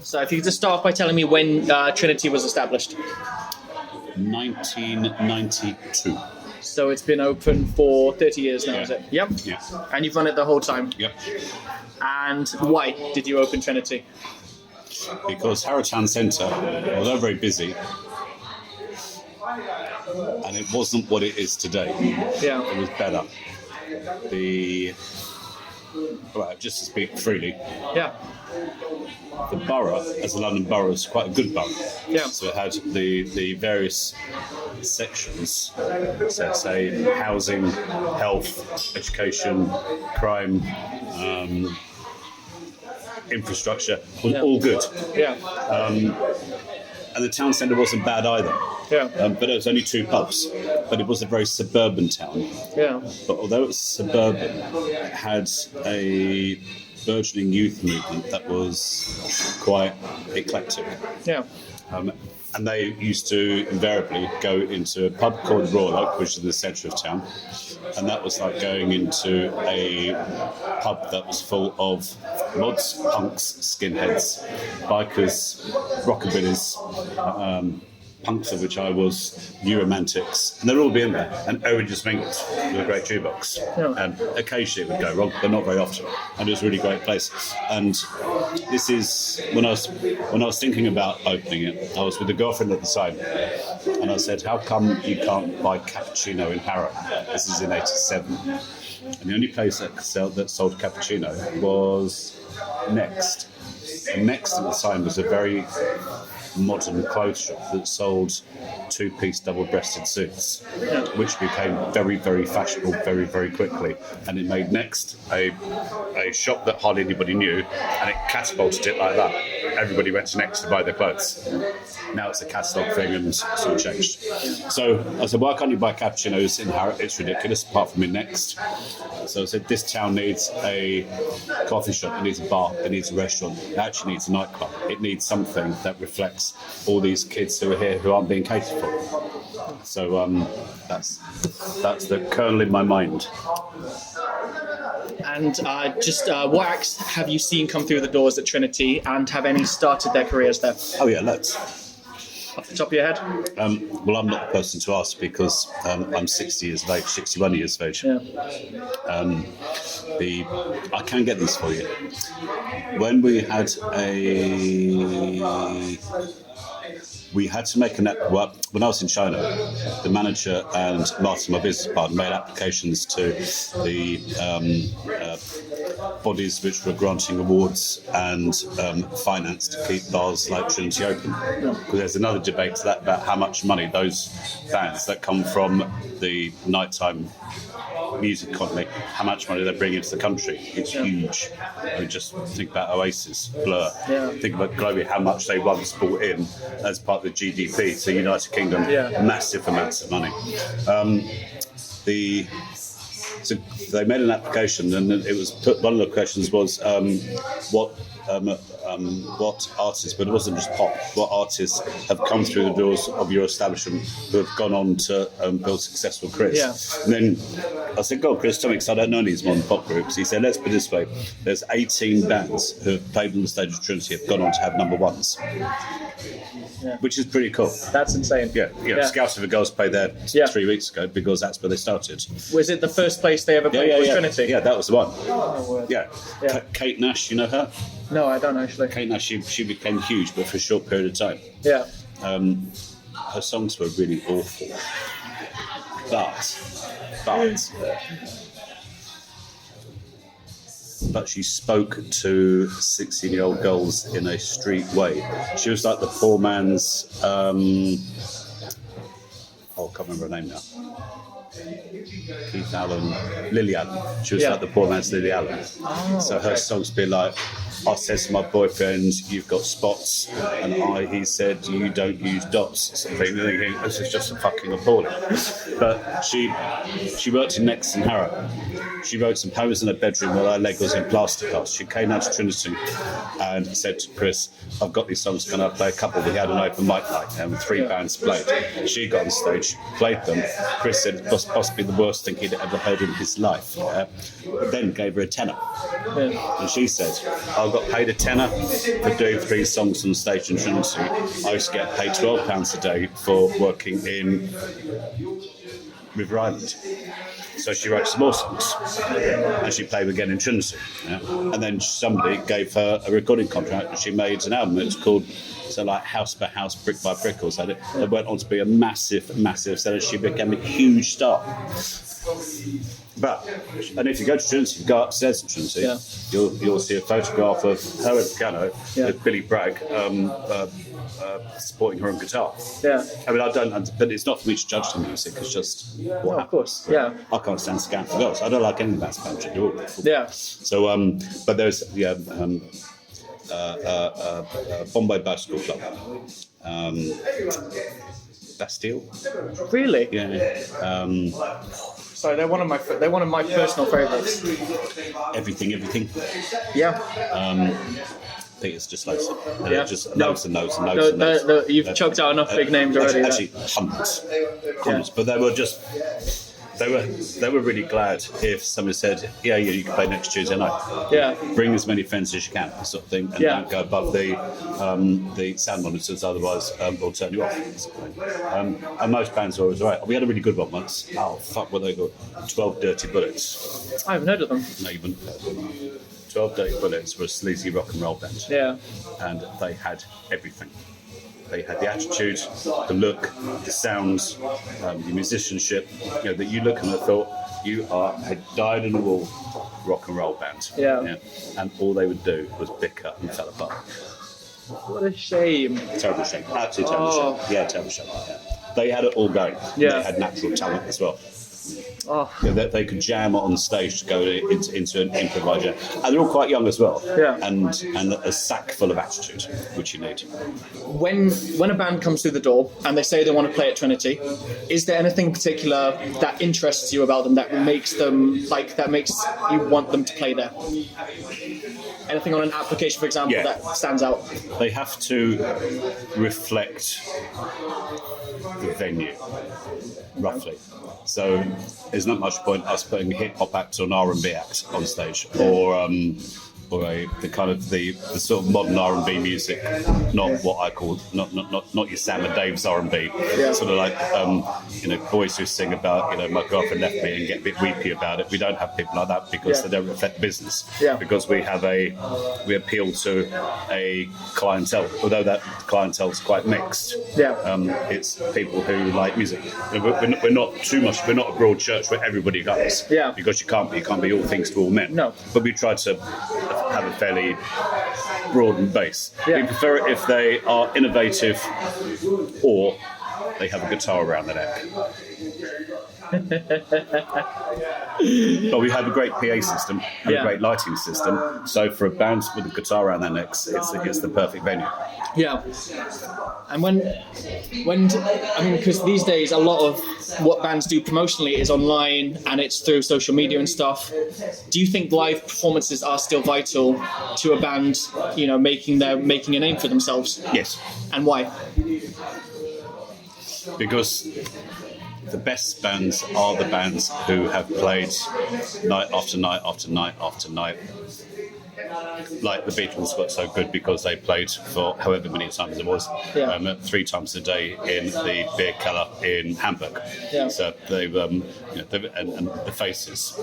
So if you could just start off by telling me when Trinity was established. 1992. So it's been open for 30 years now, Yeah. is it? Yep. Yeah. And you've run it the whole time? Yep. And why did you open Trinity? Because Harrow Town Centre, although very busy, and it wasn't what it is today. Yeah. It was better. Just to speak freely, Yeah. the borough, as a London borough, is quite a good borough. Yeah. So it had the various sections, so say housing, health, education, crime, infrastructure, was all good. Yeah. And the town centre wasn't bad either. Yeah. But it was only 2 pubs. But it was a very suburban town. Yeah. But although it was suburban, it had a burgeoning youth movement that was quite eclectic. Yeah. And they used to invariably go into a pub called Royal Oak, which is in the centre of town. And that was like going into a pub that was full of mods, punks, skinheads, bikers, rockabillys, punks of which I was, new romantics, and they'd all be in there, and Owen just mingled with a great jukebox. Yeah. And occasionally it would go wrong, but not very often. And it was a really great place. And this is when I was thinking about opening it, I was with a girlfriend at the time, and I said, "How come you can't buy cappuccino in Harrow?" This is in '87, and the only place that sold cappuccino was Next. And Next at the time was a very modern clothes shop that sold 2-piece double-breasted suits, which became very, very fashionable very, very quickly. And it made Next a shop that hardly anybody knew, and it catapulted it like that. Everybody went to Next to buy their clothes. Now it's a catalogue thing, and it's all changed. So I said, why can't you buy cappuccinos in Harrow? It's ridiculous, apart from in Next. So I said, this town needs a coffee shop, it needs a bar, it needs a restaurant, it actually needs a nightclub. It needs something that reflects all these kids who are here who aren't being catered for. So that's the kernel in my mind. And what acts have you seen come through the doors at Trinity, and have any started their careers there? Oh yeah, loads. Off the top of your head? Well, I'm not the person to ask because I'm 61 years of age. Yeah. I can get these for you. When we had to make an well, when I was in China, the manager and Martin, my business partner, made applications to the bodies which were granting awards and finance to keep bars like Trinity open. Because there's another debate to that about how much money those bands that come from the nighttime music economy, how much money they bring into the country. It's huge. I mean, just think about Oasis, Blur. Yeah. Think about globally how much they once brought in as part of the GDP to the United Kingdom. Yeah. Massive amounts of money. So they made an application, and it was put. One of the questions was what artists, but it wasn't just pop. What artists have come through the doors of your establishment who have gone on to build successful careers? Yeah. And then I said, "God, Chris, tell me, because I don't know any of these modern pop groups." He said, "Let's put it this way: there's 18 bands who have played on the stage of Trinity have gone on to have number ones." Yeah. Which is pretty cool. That's insane. Yeah. Scouts of the Girls played there 3 weeks ago because that's where they started. Was it the first place they ever played was Trinity? Yeah, that was the one. Oh, word. Yeah. Kate Nash, you know her? No, I don't actually. Kate Nash, she became huge, but for a short period of time. Yeah. Her songs were really awful. But she spoke to 16-year-old girls in a street way. She was like the poor man's... I can't remember her name now. Keith Allen, Lily Allen. She was like the poor man's Lily Allen. Oh, so her songs be like, I said to my boyfriend, "You've got spots," and he said, "You don't use dots." Something. This is just fucking appalling. But she worked in Next and Harrow. She wrote some poems in her bedroom while her leg was in plaster cast. She came out to Trinity and said to Chris, I've got these songs, can I play a couple? We had an open mic night and 3 bands played. She got on stage, played them. Chris said it was possibly the worst thing he'd ever heard in his life. But then gave her a tenner. Yeah. And she said, I got paid a tenner for doing 3 songs on stage in Trinity. I used to get paid £12 a day for working in River Island. So she wrote some more songs, and she played again in Trinity. Yeah? And then somebody gave her a recording contract, and she made an album. It was called House by House, Brick by Brick, or something. It went on to be a massive, massive seller. She became a huge star. And if you go to Trinity, you go upstairs to Trinity, you'll see a photograph of her at the piano with Billy Bragg supporting her on guitar. Yeah. I mean, but it's not for me to judge the music. It's just what of course. Yeah. I can't stand Scant for Girls. I don't like anything about Spanish. They're all beautiful. Yeah. So, but there's Bombay Bicycle Club. Bastille. Really? Yeah. Sorry, they're one of my personal favourites. Everything. Yeah. I think it's just loads. Just No. loads and loads and loads and loads. No, you've chugged out enough big names already. Actually, hundreds. But they were just. They were really glad if somebody said, yeah, you can play next Tuesday night. Yeah. Bring as many friends as you can, sort of thing, and don't go above the sound monitors, otherwise we'll turn you off. And most bands are always right. We had a really good one once. Oh, fuck, what they got? 12 Dirty Bullets. I haven't heard of them. No, you wouldn't have heard of them. 12 Dirty Bullets were a sleazy rock and roll band. Yeah. And they had everything. They had the attitude, the look, the sounds, the musicianship. That you look and I thought, you are a dyed-in-the-wool rock and roll band. Yeah. And all they would do was bicker and fell apart. What a shame. Terrible shame. Absolutely terrible shame. Yeah, terrible shame. Yeah. They had it all going. Yeah. They had natural talent as well. Oh. They could jam on stage to go into an improviser, and they're all quite young as well. Yeah. And a sack full of attitude, which you need. When a band comes through the door and they say they want to play at Trinity, is there anything in particular that interests you about them that makes you want them to play there? Anything on an application, for example, that stands out? They have to reflect the venue, roughly. So there's not much point us putting a hip hop act or an R&B act on stage, or the sort of modern R&B music, not what I call not your Sam and Dave's R&B, sort of like boys who sing about my girlfriend left me and get a bit weepy about it. We don't have people like that because they don't reflect business. Because we appeal to a clientele, although that clientele is quite mixed. It's people who like music. We're not a broad church where everybody goes. Because you can't be all things to all men. No. But we try to have a fairly broad base. We prefer it if they are innovative or they have a guitar around the neck. But we have a great PA system and a great lighting system. So for a band with a guitar around their necks, it's the perfect venue. Yeah. And because these days a lot of what bands do promotionally is online and it's through social media and stuff. Do you think live performances are still vital to a band, making a name for themselves? Yes. And why? Because the best bands are the bands who have played night after night after night after night. Like the Beatles got so good because they played for however many times it was, 3 times a day in the beer cellar in Hamburg. So they've, and the Faces,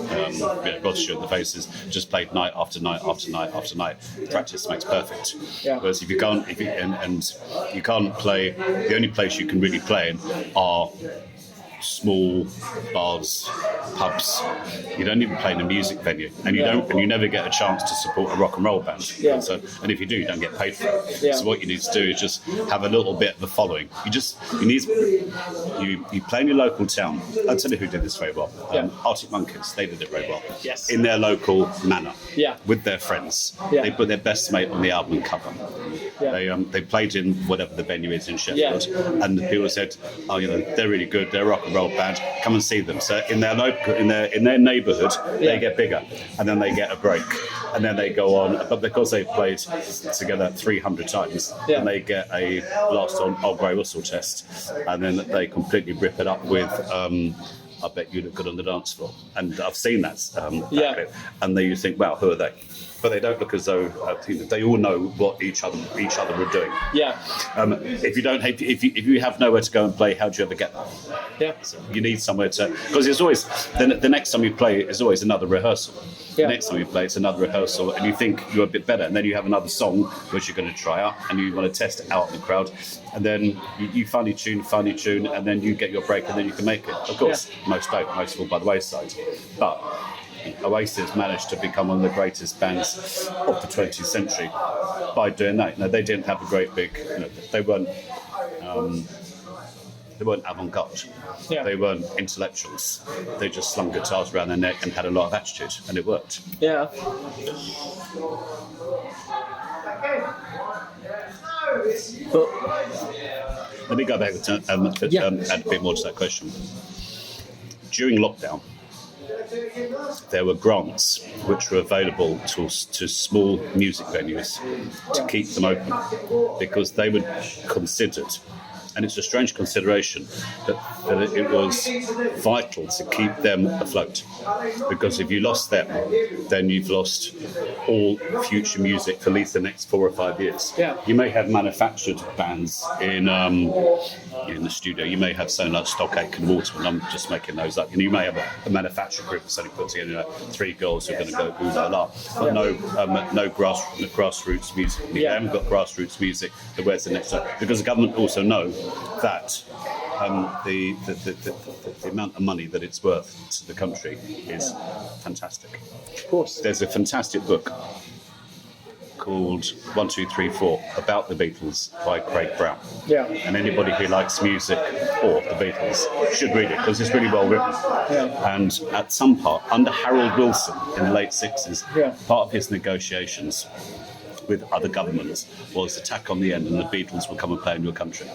Rod Stewart, the Faces just played night after night after night after night. Practice makes perfect. Whereas if you can't play, the only place you can really play in are small bars, pubs. You don't even play in a music venue, and you never get a chance to support a rock and roll band. And if you do, you don't get paid for it. So what you need to do is just have a little bit of a following. You play in your local town. I'll tell you who did this very well. Arctic Monkeys, they did it very well. In their local manner, with their friends. They put their best mate on the album cover. They played in whatever the venue is in Sheffield, and the people said, "Oh, they're really good. They're a rock and roll band. Come and see them." So in their neighbourhood, they get bigger, and then they get a break, and then they go on. But because they played together 300 times, and they get a last on Old Grey Whistle test, and then they completely rip it up with. I bet you look good on the dance floor, and I've seen that clip, and then you think, "Wow, who are they?" But they don't look as though they all know what each other are doing. Yeah. If you have nowhere to go and play, how do you ever get there? Yeah. So you need somewhere to, because it's always the next time you play is always another rehearsal. Yeah. The next time you play, it's another rehearsal, and you think you're a bit better, and then you have another song which you're going to try out, and you want to test it out in the crowd, and then you finally tune, and then you get your break, and then you can make it. Of course, most don't, most fall by the wayside, but Oasis managed to become one of the greatest bands of the 20th century by doing that. They didn't have a great big, they weren't avant-garde. Yeah. They weren't intellectuals. They just slung guitars around their neck and had a lot of attitude, and it worked. Yeah. But let me go back to add a bit more to that question. During lockdown, there were grants which were available to small music venues to keep them open, because they were considered, and it's a strange consideration, that it was vital to keep them afloat, because if you lost them, then you've lost all future music for at least the next 4 or 5 years. Yeah. You may have manufactured bands in the studio. You may have something like Stockake and Waterman. I'm just making those up. You may have a manufacturing group that's only put together 3 girls who are going to go ooh la la, but no grassroots music. You haven't got grassroots music. Then where's the next one? Because the government also know that the amount of money that it's worth to the country is fantastic. Of course. There's a fantastic book called 1, 2, 3, 4 about the Beatles by Craig Brown. Yeah. And anybody who likes music or the Beatles should read it, because it's really well written. Yeah. And at some part, under Harold Wilson in the late 60s, part of his negotiations with other governments was to tack on the end, and the Beatles will come and play in your country.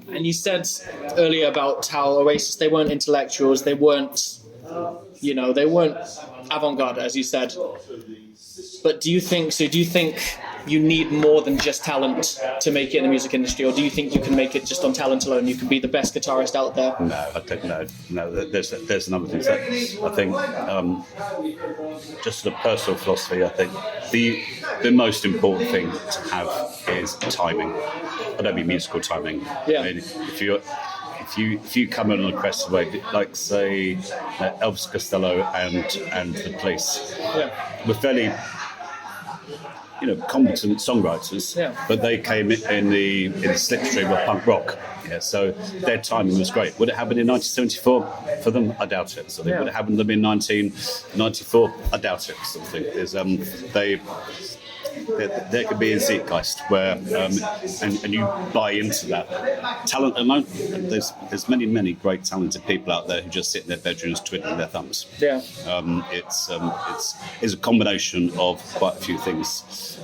And you said earlier about how Oasis, they weren't intellectuals, they weren't avant-garde, as you said. But do you think you need more than just talent to make it in the music industry, or do you think you can make it just on talent alone? You can be the best guitarist out there? No, I think no. There's a number of things. I think just a personal philosophy. I think the most important thing to have is timing. I don't mean musical timing. Yeah. I mean, if you come in on a crest wave, like say Elvis Costello and the Police, were fairly competent songwriters, but they came in the slipstream of punk rock. Yeah, so their timing was great. Would it happen in 1974 for them? I doubt it. So would it happen to them in 1994? I doubt it. Something is there could be a zeitgeist where and you buy into that talent alone. There's many great talented people out there who just sit in their bedrooms twiddling their thumbs. It's a combination of quite a few things.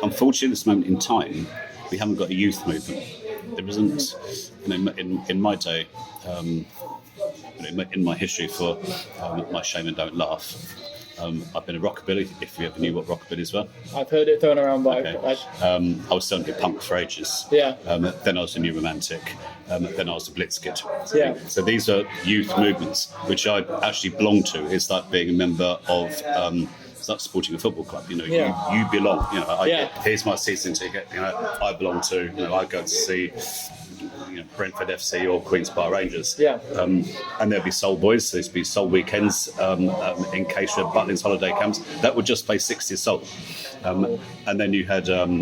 Unfortunately, at this moment in time, we haven't got a youth movement. There isn't, in my day, in my history for My Shame and Don't Laugh. I've been a rockabilly, if you ever knew what rockabillies were. I've heard it thrown around by... Okay. I was certainly a punk for ages. Yeah. Then I was a new romantic. Then I was a blitz kid. Yeah. So these are youth movements, which I actually belong to. It's like being a member of... it's like supporting a football club. You belong. Here's my season ticket. I belong to... I go to see... Brentford FC or Queen's Park Rangers. Yeah. And there'd be soul boys. There'd be soul weekends in case of Butlins holiday camps. That would just play 60 soul. And then you had the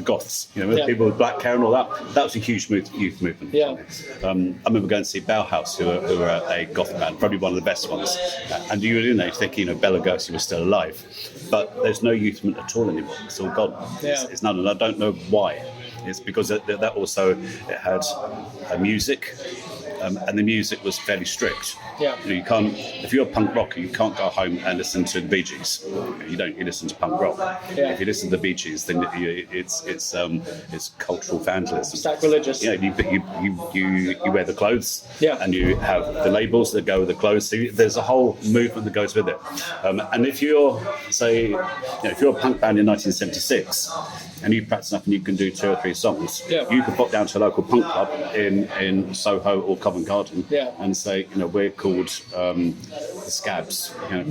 Goths. People with black hair and all that. That was a huge youth movement. Yeah. I remember going to see Bauhaus, who are a goth band, probably one of the best ones. And you were in there thinking, Bela Lugosi was still alive. But there's no youth movement at all anymore. It's all gone. Yeah. It's none, and I don't know why. It's because that also it had music, and the music was fairly strict. Yeah. You can't. If you're a punk rocker, you can't go home and listen to the Bee Gees. You don't. You listen to punk rock. Yeah. If you listen to the Bee Gees, then it's cultural vandalism. Sacrilegious. Yeah. You wear the clothes. Yeah. And you have the labels that go with the clothes. So there's a whole movement that goes with it. And if you're, say, if you're a punk band in 1976. And you practice enough and you can do 2 or 3 songs, you could pop down to a local punk club in Soho or Covent Garden and say, we're called the Scabs. Can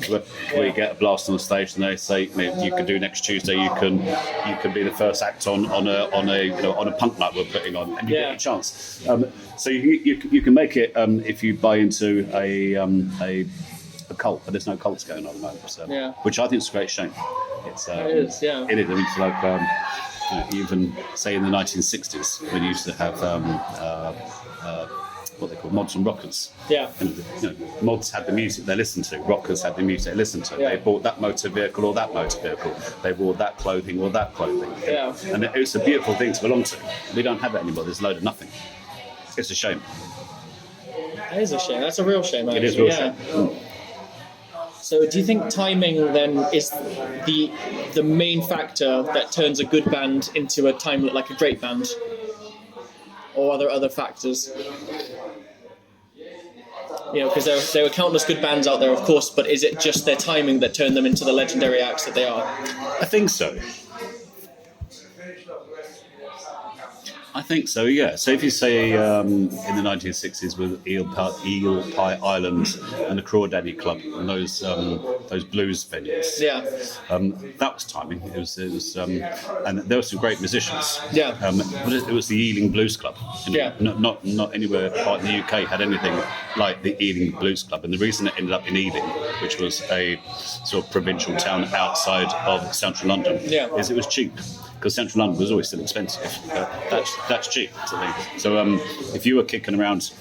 we get a blast on the stage? And they say, you can do next Tuesday. You can be the first act on a punk night we're putting on, and you get a chance. So you can make it if you buy into a cult, but there's no cults going on at the moment, so, which I think is a great shame. It is. It is. It's like even say in the 1960s when you used to have what they call mods and rockers. Yeah. And mods had the music they listened to, rockers had the music they listened to. They bought that motor vehicle or that motor vehicle. They wore that clothing or that clothing. Yeah. And it's a beautiful thing to belong to. We don't have that anymore. There's a load of nothing. It's a shame. It is a shame. That's a real shame. Actually. It is a real shame. So do you think timing then is the main factor that turns a good band into like a great band? Or are there other factors? Because there were countless good bands out there, of course, but is it just their timing that turned them into the legendary acts that they are? I think so. I think so, yeah. So if you say in the 1960s with Eel Pie Island and the Crawdaddy Club and those blues venues, that was timing. It was, and there were some great musicians. Yeah. It was the Ealing Blues Club. Not anywhere apart in the UK had anything like the Ealing Blues Club, and the reason it ended up in Ealing, which was a sort of provincial town outside of central London, is it was cheap. Because central London was always still expensive. That's cheap. So if you were kicking around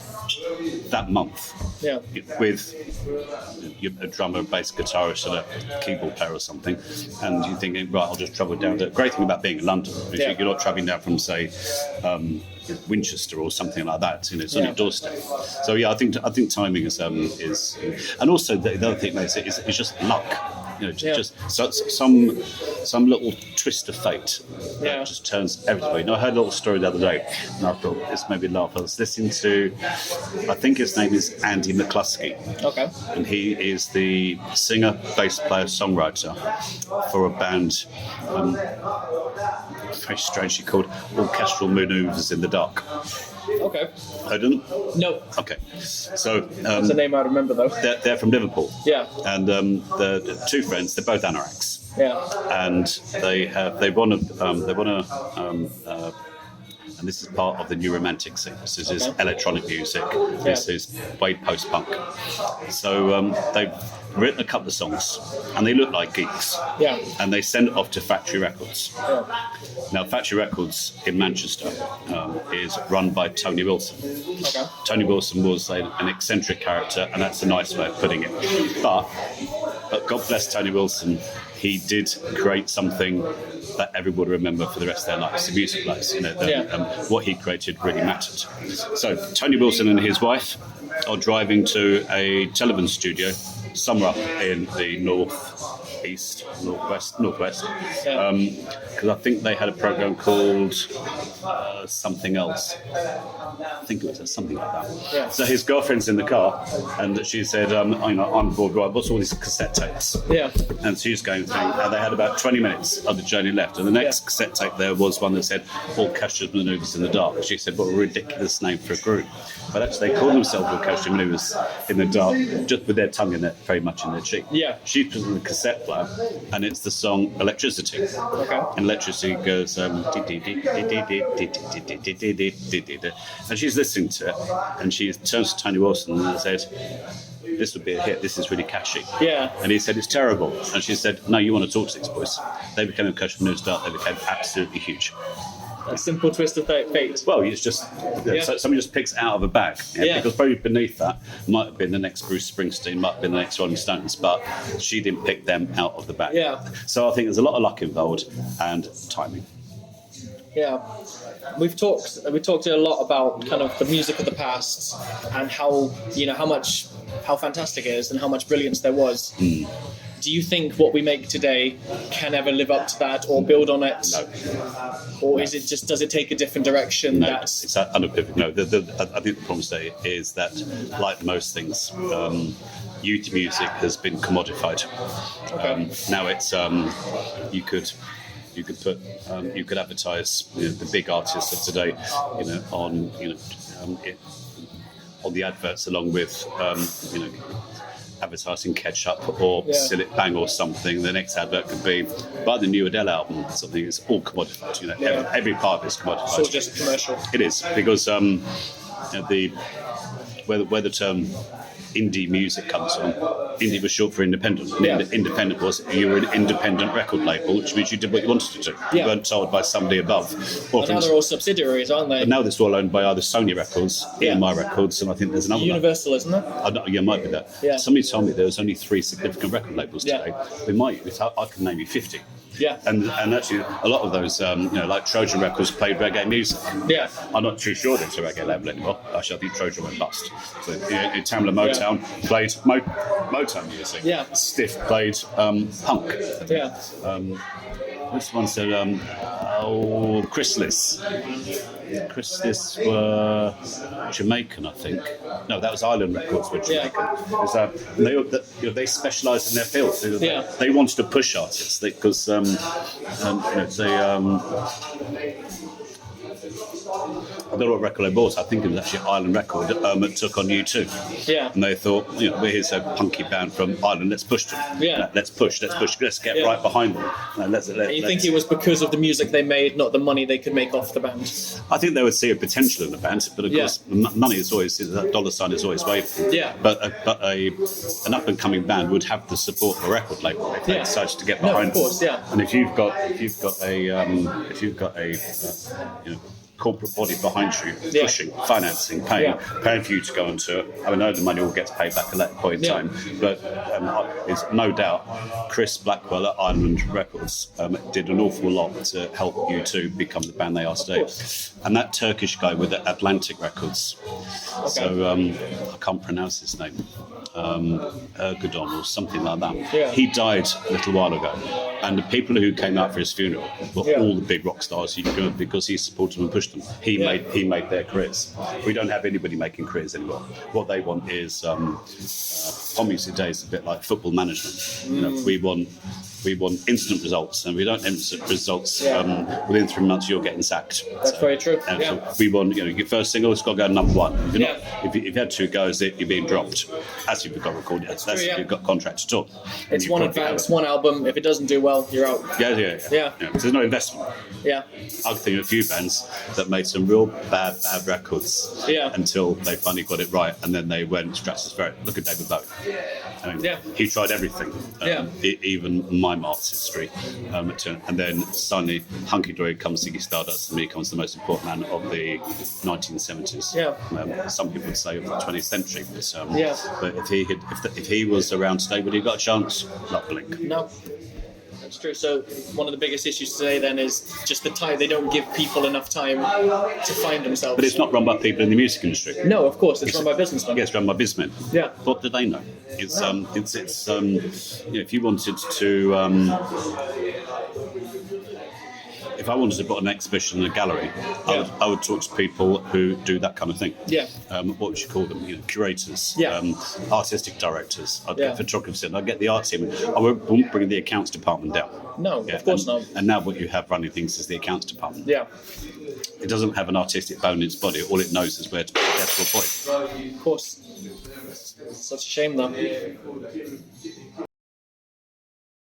that month with a drummer, a bass guitarist, and a keyboard player or something, and you're thinking, right, I'll just travel down. The great thing about being in London is you're not travelling down from, say, Winchester or something like that. It's on your doorstep. So I think timing is, and also the other thing is just luck. Just some little twist of fate that just turns everything. I heard a little story the other day, and I thought this made me laugh. I was listening to, I think his name is Andy McCluskey. Okay. And he is the singer, bass player, songwriter for a band very strangely called Orchestral Manoeuvres in the Dark. Okay. Heard of them? No. Okay. So that's a name I remember though. They're from Liverpool. Yeah. And the 2 friends, they're both anoraks. Yeah. And they won and this is part of the new romantic scene. This is electronic music. This is way post-punk. So they've written a couple of songs, and they look like geeks. Yeah. And they send it off to Factory Records. Yeah. Now, Factory Records in Manchester is run by Tony Wilson. Okay. Tony Wilson was an eccentric character, and that's a nice way of putting it. But God bless Tony Wilson, he did create something that everybody would remember for the rest of their lives. The music lives, what he created really mattered. So Tony Wilson and his wife are driving to a television studio somewhere up in the northwest, because I think they had a program called something else. I think it was something like that. Yeah. So his girlfriend's in the car, and she said, I'm bored, right, what's all these cassette tapes? Yeah. And she's going through, and they had about 20 minutes of the journey left, and the next cassette tape there was one that said, Orchestral Manoeuvres in the Dark. She said, what a ridiculous name for a group. But actually they call themselves Orchestral Manoeuvres in the Dark, just with their tongue very much in their cheek. Yeah. She puts on the cassette player, and it's the song Electricity. Okay. And Electricity goes, and she's listening to it, and she turns to Tony Wilson and said, this would be a hit, this is really catchy. Yeah. And he said, it's terrible. And she said, no, you want to talk to these boys. They became Orchestral Manoeuvres Dark, they became absolutely huge. A simple twist of fate. Well, it's just somebody just picks it out of a bag. Because probably beneath that might have been the next Bruce Springsteen, might have been the next Rolling Stones, but she didn't pick them out of the bag. Yeah. So I think there's a lot of luck involved and timing. Yeah, we talked a lot about kind of the music of the past and how how fantastic it is and how much brilliance there was. Do you think what we make today can ever live up to that or build on it? No. Or is it just, does it take a different direction? No, it's unequivocal. No, I think the problem today is that, like most things, youth music has been commodified. Okay. Now it's you could advertise the big artists of today, on the adverts along with advertising ketchup or Seal It Bang or something. The next advert could be buy the new Adele album. Something it's all commodified. Every part of it's commodified. It's all just commercial. It is because where the term indie music comes from. Indie was short for independent. Independent was you were an independent record label, which means you did what you wanted to do. You weren't told by somebody above. But now they're all subsidiaries, aren't they? But now they're all owned by either Sony Records, EMI Records, and I think there's another Universal, one. isn't there? Yeah, it might be that. Yeah. Somebody told me there was only 3 significant record labels today. I can name you 50. Yeah. And actually, a lot of those, like Trojan Records played reggae music. Yeah. I'm not too sure it's a reggae label anymore. Actually, I think Trojan went bust. So, Tamla Motown played Motown music. Yeah. Stiff played punk. Yeah. This one said, Chrysalis. Chrysalis were Jamaican, I think. No, that was Island Records were Jamaican. They specialised in their field. They wanted to push artists because I don't know what record they bought. I think it was actually Island Record that took on U2. Yeah. And they thought, we're here's a punky band from Ireland. Let's push them. Yeah. Let's push. Let's get right behind them. And you think it was because of the music they made, not the money they could make off the band? I think they would see a potential in the band, but of course, money is always that dollar sign is always waving. Yeah. But an up and coming band would have the support of a record label if they decided to get behind of course, them. And if you've got a corporate body behind you, pushing, financing, paying for you to go on tour. I know the money all gets paid back at that point in time, but it's no doubt Chris Blackwell at Island Records did an awful lot to help U2 become the band they are today. And that Turkish guy with the Atlantic Records, so I can't pronounce his name, Ergodon or something like that. Yeah. He died a little while ago, and the people who came out for his funeral were all the big rock stars because he supported them and pushed them. He made their careers. We don't have anybody making careers anymore. What they want is Tommy's today is a bit like football management. We want instant results, and we don't instant results within 3 months. You're getting sacked. That's very true. So we want your first single has got to go number 1. If you had 2 goes, you're being dropped. As you've got recorded, that's true, you've got contracts at all. It's one advance, one album. If it doesn't do well, you're out. Yeah. So there's no investment. Yeah. I can think of a few bands that made some real bad records until they finally got it right, and then they went stratospheric. Look at David Bowie. He tried everything, even mime artistry, and then suddenly Hunky Dory comes Ziggy Stardust and becomes the most important man of the 1970s. Some people would say of the 20th century, but if he was around today, would he got a chance? Not blink. No. That's true. So one of the biggest issues today then is just the time. They don't give people enough time to find themselves. But it's not run by people in the music industry. No, of course, it's run by businessmen. Yes, run by businessmen. Yeah. What do they know? It's if you wanted to. If I wanted to put an exhibition in a gallery, I would talk to people who do that kind of thing. Yeah. What would you call them? Curators. Yeah. Artistic directors. I'd get photographers in. I'd get the art team. I won't bring the accounts department down. No, of course not. And now what you have running things is the accounts department. Yeah. It doesn't have an artistic bone in its body. All it knows is where to put the decimal point. Of course. It's such a shame, though.